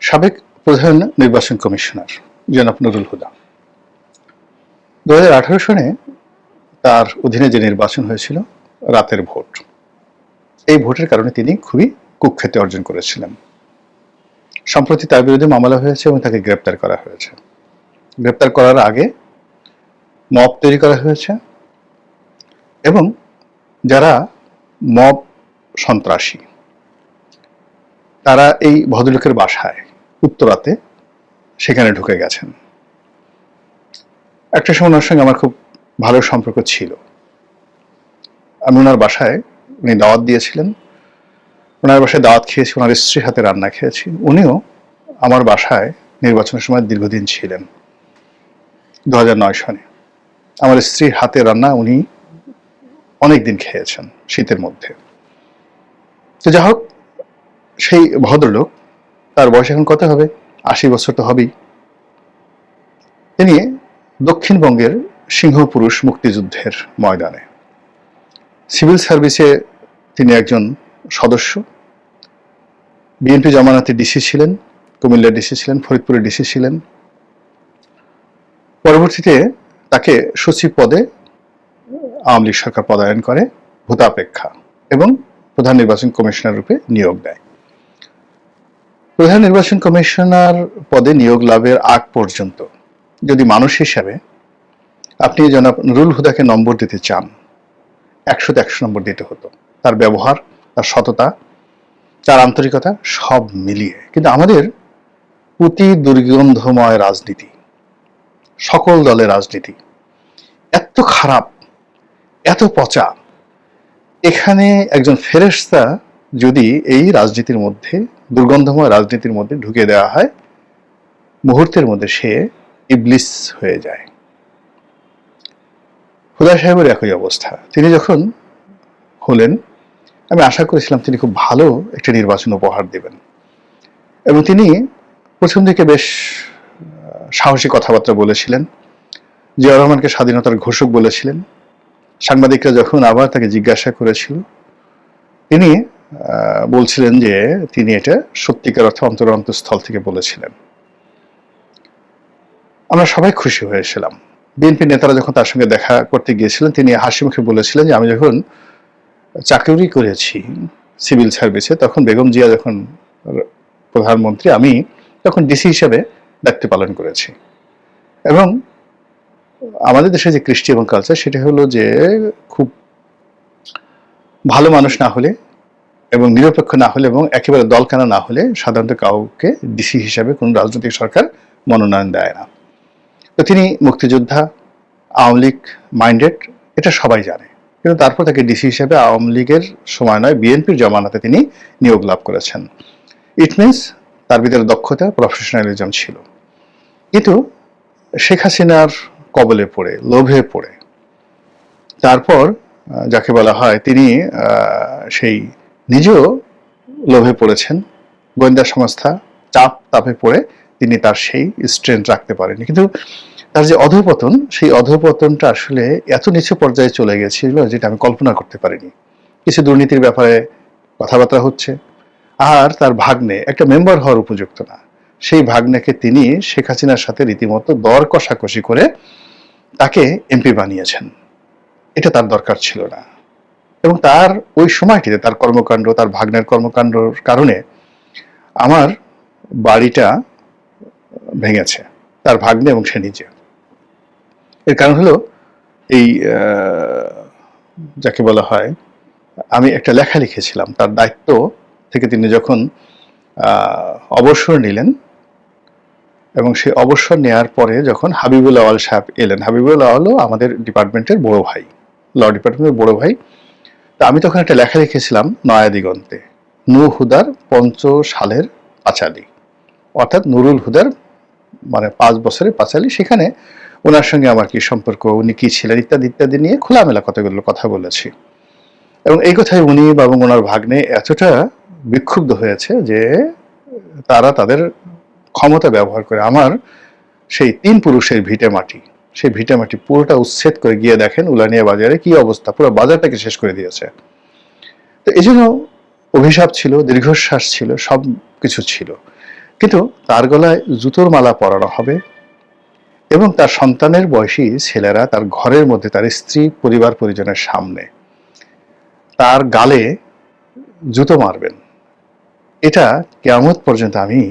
সাবেক প্রধান নির্বাচন কমিশনার জনাব নুরুল হুদা 2018 সনে তার অধীনে যে নির্বাচন হয়েছিল রাতের ভোট, এই ভোটের কারণে তিনি খুবই কুখ্যাতি অর্জন করেছিলেন। সম্প্রতি তার বিরুদ্ধে মামলা হয়েছে এবং তাকে গ্রেপ্তার করা হয়েছে। গ্রেপ্তার করার আগে মব তৈরি করা হয়েছে এবং যারা মব সন্ত্রাসী তারা এই ভদ্রলোকের বাসায় উত্তরাতে সেখানে ঢুকে গেছেন। একটা সময় ওনার সঙ্গে আমার খুব ভালো সম্পর্ক ছিল। আমি ওনার বাসায় উনি দাওয়াত দিয়েছিলেন, ওনার বাসায় দাওয়াত খেয়েছি, ওনার স্ত্রীর হাতে রান্না খেয়েছি। উনিও আমার বাসায় নির্বাচনের সময় দীর্ঘদিন ছিলেন। 2009 সনে আমার স্ত্রীর হাতে রান্না উনি অনেকদিন খেয়েছেন শীতের মধ্যে। তো যা হোক, সেই ভদ্রলোক, তার বয়স এখন কত হবে, 80 বছর তো হবেই। তিনি দক্ষিণবঙ্গের সিংহপুরুষ মুক্তিযুদ্ধের ময়দানে সিভিল সার্ভিসে তিনি একজন সদস্য। বিএনপি জামানাতে ডিসি ছিলেন, কুমিল্লার ডিসি ছিলেন, ফরিদপুরের ডিসি ছিলেন। পরবর্তীতে তাকে সচিব পদে আওয়ামী লীগ সরকার পদায়ন করে ভূতাপেক্ষা এবং প্রধান নির্বাচন কমিশনার রূপে নিয়োগ দেয়। প্রধান নির্বাচন কমিশনার পদে নিয়োগ লাভের আগ পর্যন্ত যদি মানুষ হিসাবে আপনি জনাব নুরুল হুদাকে নম্বর দিতে চান, 100তে 100 নম্বর দিতে হতো। তার ব্যবহার, তার সততা, তার আন্তরিকতা সব মিলিয়ে। কিন্তু আমাদের অতি দুর্গন্ধময় রাজনীতি, সকল দলের রাজনীতি এত খারাপ, এত পচা, এখানে একজন ফেরেশতা যদি এই রাজনীতির মধ্যে, দুর্গন্ধময় রাজনীতির মধ্যে ঢুকে দেওয়া হয়, মুহূর্তের মধ্যে সে ইবলিস হয়ে যায়। হুদা সাহেবের একই অবস্থা। তিনি যখন হলেন, আমি আশা করেছিলাম তিনি খুব ভালো একটা নির্বাচন উপহার দেবেন এবং তিনি প্রথম দিকে বেশ সাহসী কথাবার্তা বলেছিলেন। জিয়াউর রহমানকে স্বাধীনতার ঘোষক বলেছিলেন। সাংবাদিকরা যখন আবার তাকে জিজ্ঞাসা করেছিল, তিনি বলছিলেন যে তিনি এটা সত্যিকার অর্থে অন্তরস্থল থেকে বলেছিলেন। আমরা সবাই খুশি হয়েছিলাম। বিএনপি নেতারা যখন তার সঙ্গে দেখা করতে গিয়েছিলেন, তিনি হাসি মুখে বলেছিলেন যে আমি যখন চাকরি করেছি সিভিল সার্ভিসে, তখন বেগম জিয়া যখন প্রধানমন্ত্রী, আমি তখন ডিসি হিসেবে দায়িত্ব পালন করেছি। এবং আমাদের দেশে যে কৃষ্টি এবং কালচার, সেটা হলো যে খুব ভালো মানুষ না হলে এবং নিরপেক্ষ না হলে এবং একেবারে দলকানা না হলে সাধারণত কাউকে ডিসি হিসাবে কোন রাজনৈতিক সরকার মনোনয়ন দেয় না। তো তিনি মুক্তিযোদ্ধা, আওয়ামী লীগ মাইন্ডেড, এটা সবাই জানে। কিন্তু তারপর তাকে ডিসি হিসেবে আওয়ামী লীগের সময় নয়, বিএনপির জমানাতে তিনি নিয়োগ লাভ করেছেন। ইট মিনস তার ভিতরে দক্ষতা, প্রফেশনালিজম ছিল। কিন্তু শেখ হাসিনার কবলে পড়ে, লোভে পড়ে, তারপর যাকে বলা হয় তিনি সেই নিজেও লোভে পড়েছেন, গোয়েন্দা সংস্থা তাপে পড়ে তিনি তার সেই স্ট্রেংথ রাখতে পারেনি। কিন্তু তার যে অধঃপতন, সেই অধঃপতনটা আসলে এত নিচু পর্যায়ে চলে গেছিল যেটা আমি কল্পনা করতে পারিনি। কিছু দুর্নীতির ব্যাপারে কথাবার্তা হচ্ছে, আর তার ভাগ্নে একটা মেম্বার হওয়ার উপযুক্ত না, সেই ভাগ্নেকে তিনি শেখ হাসিনার সাথে রীতিমতো দর কষাকষি করে তাকে এমপি বানিয়েছেন। এটা তার দরকার ছিল না। এবং তার ওই সময়টিতে তার কর্মকাণ্ড, তার ভাগ্নের কর্মকাণ্ডর কারণে আমার বাড়িটা ভেঙেছে, তার ভাগ্নে এবং সে নিজে। এর কারণ হলো এই যাকে বলা হয়, আমি একটা লেখা লিখেছিলাম তার দায়িত্ব থেকে তিনি যখন অবসর নিলেন এবং সেই অবসর নেওয়ার পরে যখন হাবিবুল আওয়াল সাহেব এলেন, হাবিবুল আওয়ালও আমাদের ডিপার্টমেন্টের বড় ভাই, ল ডিপার্টমেন্টের বড় ভাই। তো আমি তখন একটা লেখা লিখেছিলাম নয়া দিগন্তে, নূর হুদার 5 সালের পাঁচালী, অর্থাৎ নুরুল হুদার মানে 5 বছরের পাঁচালী। সেখানে ওনার সঙ্গে আমার কি সম্পর্ক, উনি কি ছিলেন, ইত্যাদি ইত্যাদি নিয়ে খোলামেলা কতগুলো কথা বলেছি। এবং এই কথায় উনি এবং ওনার ভাগ্নে এতটা বিক্ষুব্ধ হয়েছে যে তারা তাদের ক্ষমতা ব্যবহার করে আমার সেই 3 পুরুষের ভিটে মাটি, সেই ভিটে মাটি পুরোটা উচ্ছেদ করে গিয়ে দেখেন উলানিয়া বাজারে কি অবস্থা, পুরো বাজারটাকে শেষ করে দিয়েছে। তো এই জন্য অভিশাপ ছিল, দীর্ঘশ্বাস ছিল, সব কিছু ছিল কিন্তু তার গলায় জুতোর মালা পরানো হবে এবং তার সন্তানের বয়সী ছেলেরা তার ঘরের মধ্যে তার স্ত্রী পরিবার পরিজনের সামনে তার গালে জুতো মারবেন। এটা কিয়ামত পর্যন্ত আমি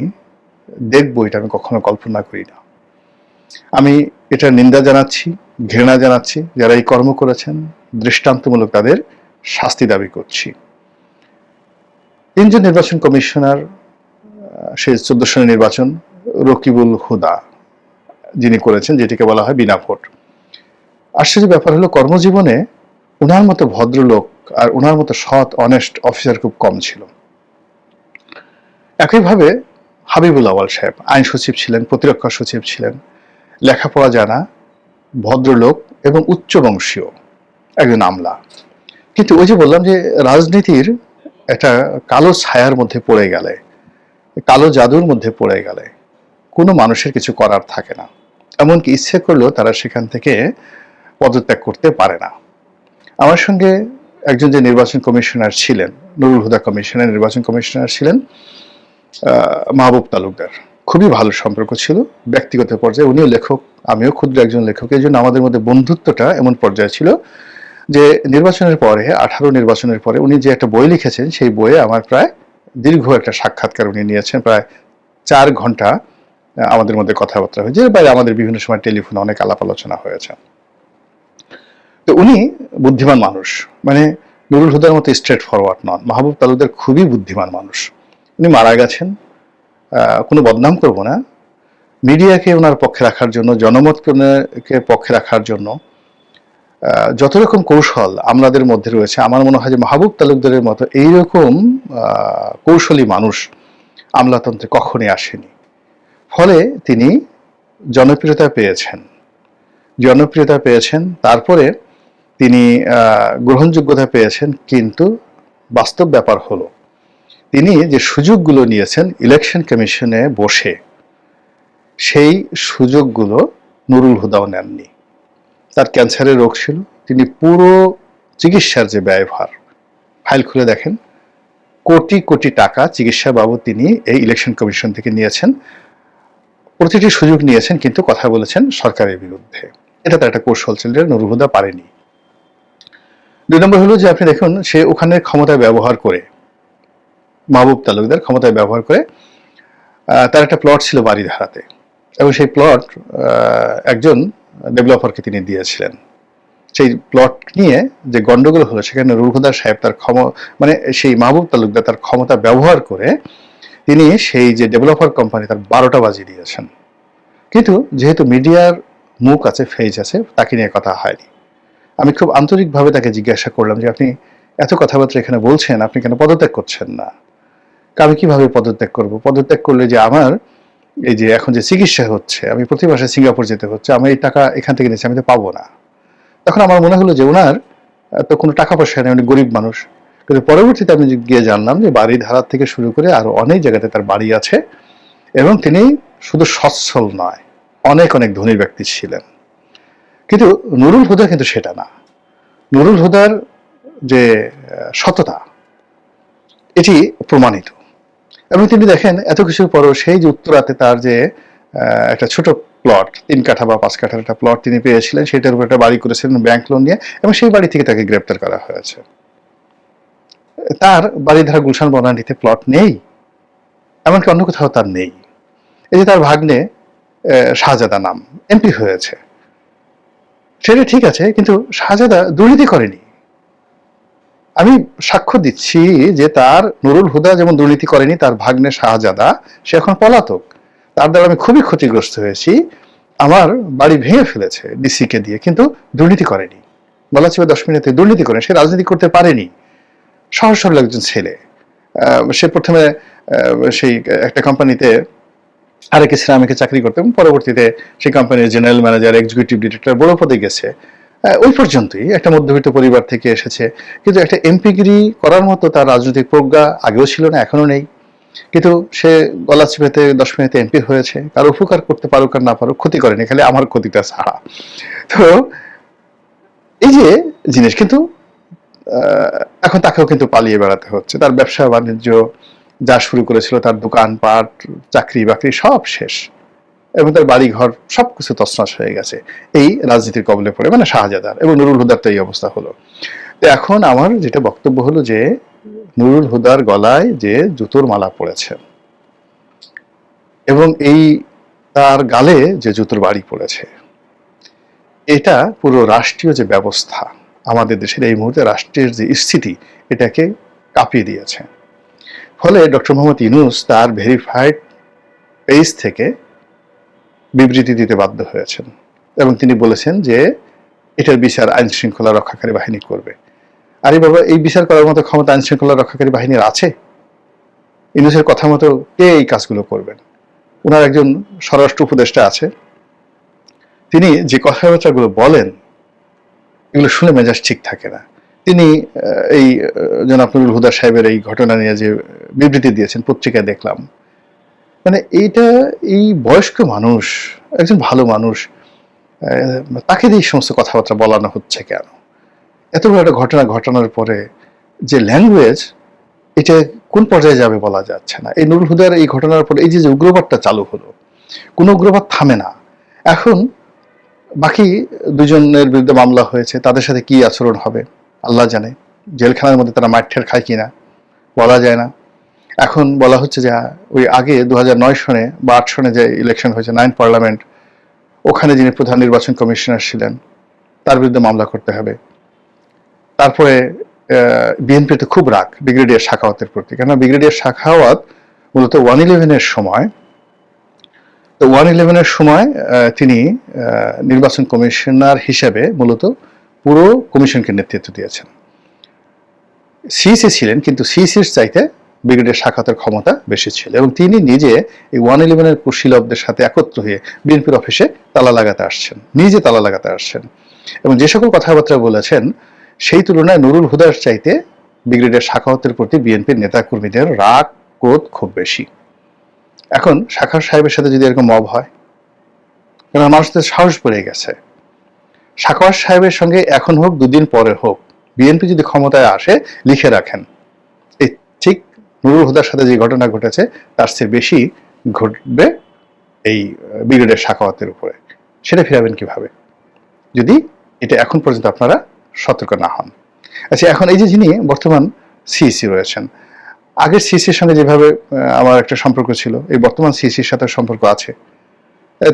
দেখবো, এটা আমি কখনো কল্পনা করি না। আমি এটা নিন্দা জানাচ্ছি, ঘৃণা জানাচ্ছি। যারা এই কর্ম করেছেন দৃষ্টান্তমূলক তাদের শাস্তি দাবি করছি। 3 জন নির্বাচন কমিশনার, সেই 14 সনের নির্বাচন রকিবুল হুদা যিনি করেছেন, যেটিকে বলা হয় বিনা ভোট। আশ্চর্য ব্যাপার হলো কর্মজীবনে ওনার মতো ভদ্রলোক আর ওনার মতো সৎ অনেস্ট অফিসার খুব কম ছিল। একইভাবে হাবিবুল আওয়াল সাহেব আইন সচিব ছিলেন, প্রতিরক্ষা সচিব ছিলেন, লেখাপড়া জানা ভদ্রলোক এবং উচ্চ বংশীয় একজন আমলা। কিন্তু ওই যে বললাম যে রাজনীতির একটা কালো ছায়ার মধ্যে পড়ে গেলে, কালো জাদুর মধ্যে পড়ে গেলে কোনো মানুষের কিছু করার থাকে না। এমনকি ইচ্ছে করলেও তারা সেখান থেকে পদত্যাগ করতে পারে না। আমার সঙ্গে একজন যে নির্বাচন কমিশনার ছিলেন, নুরুল হুদা কমিশনের নির্বাচন কমিশনার ছিলেন মাহবুব তালুকদার, খুবই ভালো সম্পর্ক ছিল ব্যক্তিগত পর্যায়ে। উনিও লেখক, আমিও ক্ষুদ্র একজন লেখক। এই জন্য আমাদের মধ্যে বন্ধুত্বটা এমন পর্যায়ে ছিল যে নির্বাচনের পরে, 18 নির্বাচনের পরে উনি যে একটা বই লিখেছেন, সেই বইয়ে আমার প্রায় দীর্ঘ একটা সাক্ষাৎকার উনি নিয়েছেন, প্রায় 4 ঘন্টা আমাদের মধ্যে কথাবার্তা হয়েছে। এর বাইরে আমাদের বিভিন্ন সময় টেলিফোনে অনেক আলাপ আলোচনা হয়েছে। তো উনি বুদ্ধিমান মানুষ, মানে নুরুল হুদার মতো স্ট্রেট ফরওয়ার্ড নন। মাহবুব তালুকদার খুবই বুদ্ধিমান মানুষ। উনি মারা গেছেন, কোনো বদনাম করব না। মিডিয়াকে ওনার পক্ষে রাখার জন্য, জনমতকে পক্ষে রাখার জন্য যত রকম কৌশল আমলাদের মধ্যে রয়েছে, আমার মনে হয় যে মাহবুব তালুকদারের মতো এইরকম কৌশলী মানুষ আমলাতন্ত্রে কখনই আসেনি। ফলে তিনি জনপ্রিয়তা পেয়েছেন, তারপরে তিনি গ্রহণযোগ্যতা পেয়েছেন। কিন্তু বাস্তব ব্যাপার হলো তিনি যে সুযোগগুলো নিয়েছেন ইলেকশন কমিশনে বসে, সেই সুযোগগুলো নুরুল হুদাও নেননি। তার ক্যান্সারের রোগ ছিল, তিনি পুরো চিকিৎসার যে ব্যয়ভার, ফাইল খুলে দেখেন, কোটি কোটি টাকা চিকিৎসা বাবদ তিনি এই ইলেকশন কমিশন থেকে নিয়েছেন। প্রতিটি সুযোগ নিয়েছেন, কিন্তু কথা বলেছেন সরকারের বিরুদ্ধে। এটা তার একটা কৌশল ছিল, নুরুল হুদা পারেনি। 2 নম্বর হলো যে আপনি দেখুন, সে ওখানে ক্ষমতা ব্যবহার করে, মাহবুব তালুকদার ক্ষমতায় ব্যবহার করে তার একটা প্লট ছিল বাড়িধারাতে, এবং সেই প্লট একজন ডেভেলপারকে তিনি দিয়েছিলেন। সেই প্লট নিয়ে যে গন্ডগোল হলো, সেখানে নুরুল হুদা সাহেব তার মানে সেই মাহবুব তালুকদার তার ক্ষমতা ব্যবহার করে তিনি সেই যে ডেভেলপার কোম্পানি তার 12টা বাজিয়ে দিয়েছেন। কিন্তু যেহেতু মিডিয়ার মুখ আছে, ফেজ আছে, তাকে নিয়ে কথা হয়নি। আমি খুব আন্তরিকভাবে তাকে জিজ্ঞাসা করলাম যে আপনি এত কথাবার্তা এখানে বলছেন, আপনি কেন পদত্যাগ করছেন না? আমি কিভাবে পদত্যাগ করব? পদত্যাগ করলে যে আমার এই যে এখন যে চিকিৎসা হচ্ছে, আমি প্রতি মাসে সিঙ্গাপুর যেতে হচ্ছে, আমি এই টাকা এখান থেকে নিচ্ছি, আমি তো পাবো না। তখন আমার মনে হলো যে ওনার তো কোনো টাকা পয়সা নেই, উনি গরিব মানুষ। কিন্তু পরবর্তীতে আমি গিয়ে জানলাম যে বাড়ি ধারার থেকে শুরু করে আরো অনেক জায়গাতে তার বাড়ি আছে, এবং তিনি শুধু সচ্ছল নয়, অনেক অনেক ধনী ব্যক্তি ছিলেন। কিন্তু নুরুল হুদা কিন্তু সেটা না। নুরুল হুদার যে সততা, এটি প্রমাণিত। এবং তিনি দেখেন এত কিছুর পরও সেই যে উত্তরাতে তার যে একটা ছোট প্লট, 3 কাঠা বা 5 কাঠার একটা প্লট তিনি পেয়েছিলেন, সেটার উপর একটা বাড়ি করেছিলেন ব্যাংক লোন নিয়ে, এবং সেই বাড়ি থেকে তাকে গ্রেপ্তার করা হয়েছে। তার বাড়িধারা গুলশান বনানীতে প্লট নেই, এমনকি অন্য কোথাও তার নেই। এই যে তার ভাগ্নে শাহজাদা নাম এমপি হয়েছে, সেটা ঠিক আছে, কিন্তু শাহজাদা দুর্নীতি করেনি। আমি সাক্ষ্য দিচ্ছি যে তার নুরুল হুদা যেমন দুর্নীতি করেনি, তার ভাগ্নে শাহজাদা সে এখন পলাতক। তার দ্বারা আমি খুবই ক্ষতিগ্রস্ত হয়েছি। আমার বাড়ি ভেঙে ফেলেছে ডিসিকে দিয়ে, কিন্তু দুর্নীতি করেনি। বলা ছিল 10 মিনিটে দুর্নীতি করেন, সে রাজনীতি করতে পারেনি। সহজ সরল একজন ছেলে। সে প্রথমে সেই একটা কোম্পানিতে আরেক ইসলামিকে চাকরি করতে, এবং পরবর্তীতে সেই কোম্পানির জেনারেল ম্যানেজার, এক্সিকিউটিভ ডিরেক্টর, বড় পদে গেছে। ওই পর্যন্তই। একটা মধ্যবিত্ত পরিবার থেকে এসেছে, কিন্তু একটা এমপিগিরি করার মতো তার রাজনৈতিক প্রজ্ঞা আগেও ছিল না, এখনো নেই। কিন্তু সে গলা চিপেতে 10 মিনিটে এমপি হয়েছে। কারো উপকার করতে পারুক আর না পারুক, ক্ষতি করেনি, খালি আমার ক্ষতিটা ছাড়া। তো এই যে জিনিস, কিন্তু এখন তাকেও কিন্তু পালিয়ে বেড়াতে হচ্ছে। তার ব্যবসা বাণিজ্য যা শুরু করেছিল, তার দোকানপাট, চাকরি বাকরি সব শেষ, এবং তার বাড়ি ঘর সবকিছু তছনছ হয়ে গেছে এই রাজনীতির কবলে পড়ে, মানে শাহজাদার এবং নুরুল হুদার তো এই অবস্থা হলো। তো এখন আমার যেটা বক্তব্য হলো যে নুরুল হুদার গলায় যে জুতোর মালা পড়েছে এবং এই তার গালে যে জুতোর বাড়ি পড়েছে, এটা পুরো রাষ্ট্রীয় যে ব্যবস্থা আমাদের দেশের এই মুহূর্তে রাষ্ট্রের যে স্থিতি এটাকে কাঁপিয়ে দিয়েছে। ফলে ডক্টর মোহাম্মদ ইউনূস তার ভেরিফাইড পেজ থেকে বিবৃতি দিতে বাধ্য হয়েছেন এবং তিনি বলেছেন যে এটার বিচার আইন শৃঙ্খলা রক্ষাকারী বাহিনী করবে। আরে বাবা, এই বিচার করার মতো ক্ষমতা আইন শৃঙ্খলা রক্ষাকারী বাহিনীর আছে? ইউনূসের কথা মতো কে এই কাজগুলো করবেন? ওনার একজন স্বরাষ্ট্র উপদেষ্টা আছে, তিনি যে কথাবার্তাগুলো বলেন এগুলো শুনে মেজাজ ঠিক থাকে না। তিনি এই জনাব নুরুল হুদা সাহেবের এই ঘটনা নিয়ে যে বিবৃতি দিয়েছেন পত্রিকায় দেখলাম, মানে এইটা এই বয়স্ক মানুষ, একজন ভালো মানুষ, তাকে দিয়ে এই সমস্ত কথাবার্তা বলানো হচ্ছে কেন? এত বড় একটা ঘটনা ঘটানোর পরে যে ল্যাঙ্গুয়েজ, এটা কোন পর্যায়ে যাবে বলা যাচ্ছে না। এই নুরুল হুদার এই ঘটনার পরে এই যে উগ্রবাদটা চালু হলো, কোন উগ্রবাদ থামে না। এখন বাকি দুজনের বিরুদ্ধে মামলা হয়েছে, তাদের সাথে কি আচরণ হবে আল্লাহ জানে। জেলখানার মধ্যে তারা মাঠের খায় কিনা বলা যায় না। এখন বলা হচ্ছে যে ওই আগে 2009 সনে বা 8 সনে যে ইলেকশন হয়েছে, 9 পার্লামেন্ট, ওখানে যিনি প্রধান নির্বাচন কমিশনার ছিলেন তার বিরুদ্ধে মামলা করতে হবে। তারপরে বিএনপিতে খুব রাগ ব্রিগেডিয়ার সাখাওয়াতের প্রতি, কেননা ব্রিগেডিয়ার সাখাওয়াত মূলত 111-এর সময়, তো 111-এর সময় তিনি নির্বাচন কমিশনার হিসেবে মূলত পুরো কমিশনকে নেতৃত্ব দিয়েছেন। সিইসি ছিলেন, কিন্তু সিইসির চাইতে ব্রিগেডিয়ার সাখাওয়াতের ক্ষমতা বেশি ছিল এবং তিনি নিজে এই 111-এর কুশীলবদের সাথে একত্র হয়ে বিএনপির অফিসে তালা লাগাতে আসছেন, নিজে তালা লাগাতে আসছেন এবং যে সকল কথাবার্তা বলেছেন সেই তুলনায় নুরুল হুদার চাইতে ব্রিগেডিয়ার সাখাওয়াতের প্রতি বিএনপির নেতাকর্মীদের রাগ ক্রোধ খুব বেশি। এখন সাখাওয়াত সাহেবের সাথে যদি এরকম মব হয়, কারণ মানুষদের সাহস বেড়ে গেছে, সাখাওয়াত সাহেবের সঙ্গে এখন হোক দুদিন পরে হোক বিএনপি যদি ক্ষমতায় আসে, লিখে রাখেন এই ঠিক নুরুল হুদার সাথে যে ঘটনা ঘটেছে তার চেয়ে বেশি ঘটবে এই ব্রিগেডিয়ার সাখাওয়াতের উপরে। সেটা ফিরাবেন কিভাবে যদি এটা এখন পর্যন্ত আপনারা সতর্ক না হন? আচ্ছা, এখন এই যে যিনি বর্তমান সিইসি রয়েছেন, আগের সিইসির সঙ্গে যেভাবে আমার একটা সম্পর্ক ছিল, এই বর্তমান সিইসির সাথে সম্পর্ক আছে,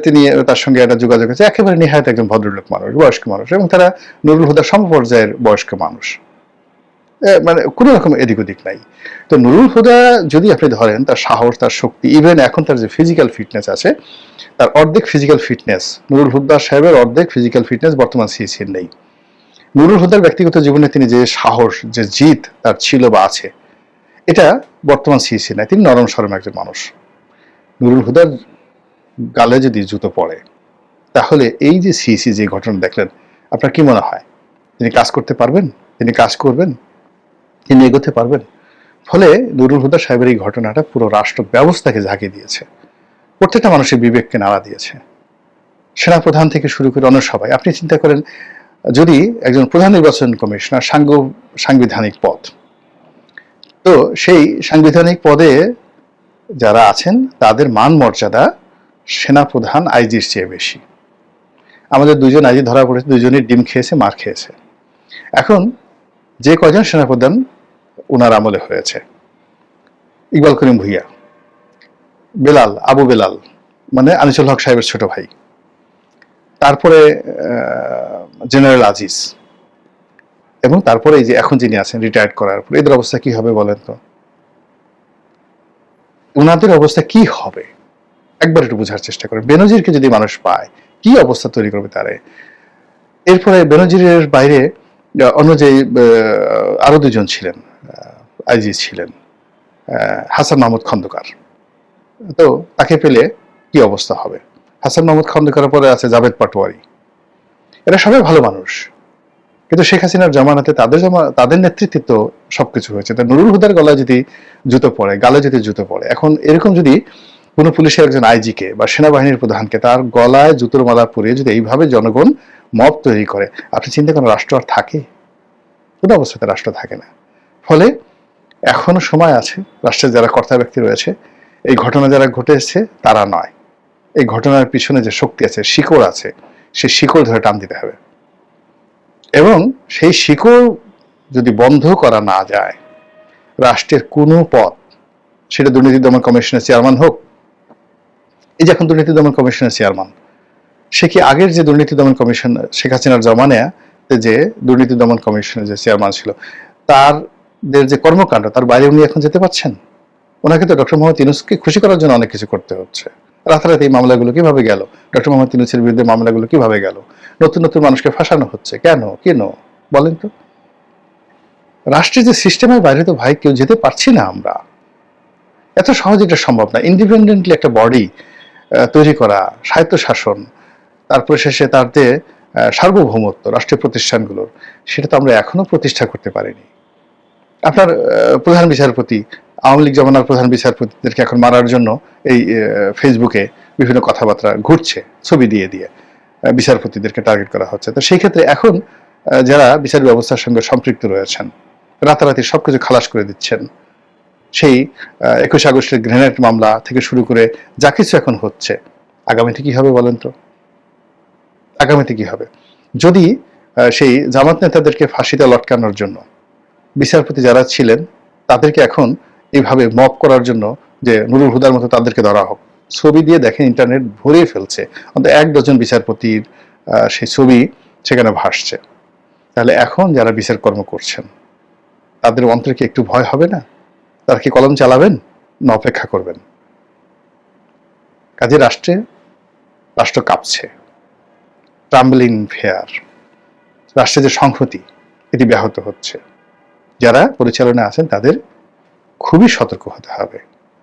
তিনি তার সঙ্গে একটা যোগাযোগ আছে, একেবারে নিহায়ত একজন ভদ্রলোক মানুষ, বয়স্ক মানুষ, এবং তারা নুরুল হুদার সমপর্যায়ের বয়স্ক মানুষ, মানে কোনো রকম এদিক ওদিক নাই। তো নুরুল হুদা যদি আপনি ধরেন তার সাহস, তার শক্তি, ইভেন এখন তার যে ফিজিক্যাল ফিটনেস আছে, তার অর্ধেক ফিজিক্যাল ফিটনেস, নুরুল হুদা সাহেবের অর্ধেক ফিজিক্যাল ফিটনেস বর্তমান সিইসির নেই। নুরুল হুদার ব্যক্তিগত জীবনে তিনি যে সাহস, যে জিত তার ছিল বা আছে, এটা বর্তমান সিইসি নাই। তিনি নরম সরম একজন মানুষ। নুরুল হুদার গালে যদি জুতো পড়ে, তাহলে এই যে সিইসি যে ঘটনা দেখলেন, আপনার কি মনে হয় তিনি কাজ করতে পারবেন? তিনি কাজ করবেন? তিনি এগোতে পারবেন? ফলে নুরুল হুদা সাহেবের এই ঘটনাটা পুরো রাষ্ট্র ব্যবস্থাকে ঝাঁকিয়ে দিয়েছে, প্রত্যেকটা মানুষের বিবেককে নাড়া দিয়েছে, সেনাপ্রধান থেকে শুরু করে অন্য সবাই। আপনি চিন্তা করেন, যদি একজন প্রধান নির্বাচন কমিশনার সাংবিধানিক পদ, তো সেই সাংবিধানিক পদে যারা আছেন তাদের মান মর্যাদা সেনাপ্রধান আইজির চেয়ে বেশি। আমাদের দুজন আইজি ধরা পড়েছে, দুজনই ডিম খেয়েছে, মার খেয়েছে। এখন যে কয়জন সেনাপ্রধান ওনার আমলে হয়েছে, ইকবাল করিম ভুইয়া, বেলাল, আবু বেলাল মানে আনিসুল হক সাহেবের ছোট ভাই, তারপরে জেনারেল আজিজ, এবং তারপরে এই যে এখন যিনি আছেন রিটায়ার্ড করার পর, এদের অবস্থা কি হবে বলেন তো? ওনাদের অবস্থা কি হবে একবার একটু বোঝার চেষ্টা করেন। বেনজিরকে যদি মানুষ পায়, কি অবস্থা তৈরি করবে তারে? এরপরে বেনজিরের বাইরে অন্য যে আরো দুজন ছিলেন, আইজি ছিলেন, হাসান মাহমুদ খন্দকার, তো তাকে পেলে কি অবস্থা হবে? হাসান মাহমুদ খন্দকারের পরে আছে জাভেদ পাটোয়ারি, এরা সবাই ভালো মানুষ, কিন্তু শেখ হাসিনার জামানাতে তাদের নেতৃত্বে তো সবকিছু হয়েছে। তা নুরুল হুদার গলায় যদি জুতো পড়ে, গালে যদি জুতো পড়ে, এখন এরকম যদি কোনো পুলিশের একজন আইজিকে বা সেনাবাহিনীর প্রধানকে তার গলায় জুতোর মালা পরিয়ে যদি এইভাবে জনগণ মব তৈরি করে, আপনি চিন্তা করেন রাষ্ট্র আর থাকে? কোনো অবস্থাতে রাষ্ট্র থাকে না। ফলে এখনো সময় আছে, রাষ্ট্রের যারা কর্তা ব্যক্তি রয়েছে, এই ঘটনা যারা ঘটেছে তারা নয়, এই ঘটনার পিছনে যে শক্তি আছে, শিকড় আছে, সেই শিকড় ধরে টান দিতে হবে। এবং সেই শিকড় যদি বন্ধ করা না যায়, রাষ্ট্রের কোনো পদ, সেটা দুর্নীতি দমন কমিশনের চেয়ারম্যান হোক, এই যে এখন দুর্নীতি দমন কমিশনের চেয়ারম্যান, সে কি আগের যে দুর্নীতি দমন কমিশন শেখ হাসিনার জমানায় যে দুর্নীতি দমন কমিশনের যে চেয়ারম্যান ছিল, তাদের যে কর্মকাণ্ড, তার বাইরে উনি এখন যেতে পারছেন? ওনাকে তো ডক্টর মোহাম্মদ ইউনূসকে খুশি করার জন্য অনেক কিছু করতে হচ্ছে। রাতারাতি এই মামলাগুলো কিভাবে গেল? ডক্টর মোহাম্মদ ইউনূসের বিরুদ্ধে মামলাগুলো কিভাবে গেল? নতুন নতুন মানুষকে ফাঁসানো হচ্ছে কেন? বলেন তো? রাষ্ট্রের যে সিস্টেমের বাইরে তো ভাই কেউ যেতে পারছি না আমরা। এত সহজে এটা সম্ভব না। ইন্ডিপেন্ডেন্টলি একটা বডি তৈরি করা, স্বায়ত্তশাসন, তারপর শেষে তাতে সার্বভৌমত্ব রাষ্ট্রীয় প্রতিষ্ঠানগুলোর, সেটা তো আমরা এখনো প্রতিষ্ঠা করতে পারিনি। আপনার প্রধান বিচারপতি, আওয়ামী লীগ জমানার প্রধান বিচারপতিদেরকে এখন মারার জন্য এই ফেসবুকে বিভিন্ন কথাবার্তা ঘুরছে, ছবি দিয়ে দিয়ে বিচারপতিদেরকে টার্গেট করা হচ্ছে। তো সেই ক্ষেত্রে এখন যারা বিচার ব্যবস্থার সঙ্গে সম্পৃক্ত রয়েছেন, রাতারাতি সবকিছু খালাস করে দিচ্ছেন। সেই 21 আগস্টের গ্রেনেড মামলা থেকে শুরু করে যা কিছু এখন হচ্ছে, আগামীতে কি হবে বলেন তো? আগামীতে কি হবে? যদি সেই জামাত নেতাদেরকে ফাঁসিতে লটকানোর জন্য বিচারপতি যারা ছিলেন, তাদেরকে এখন এইভাবে মব করার জন্য যে নুরুল হুদার মতো তাদেরকে ধরা হোক, ছবি দিয়ে দেখেন ইন্টারনেট ভরিয়ে ফেলছে, অন্তত 1 ডজন বিচারপতির সেই ছবি সেখানে ভাসছে। তাহলে এখন যারা বিচার কর্ম করছেন, তাদের অন্তরে কি একটু ভয় হবে না? তারা কি কলম চালাবেন না অপেক্ষা করবেন? কাজে রাষ্ট্র কাঁপছে, ট্রাম্বলিং ফেয়ার, রাষ্ট্রের যে সংহতি এটি ব্যাহত হচ্ছে। যারা পরিচালনায় আছেন তাদের খুবই সতর্ক হতে হবে।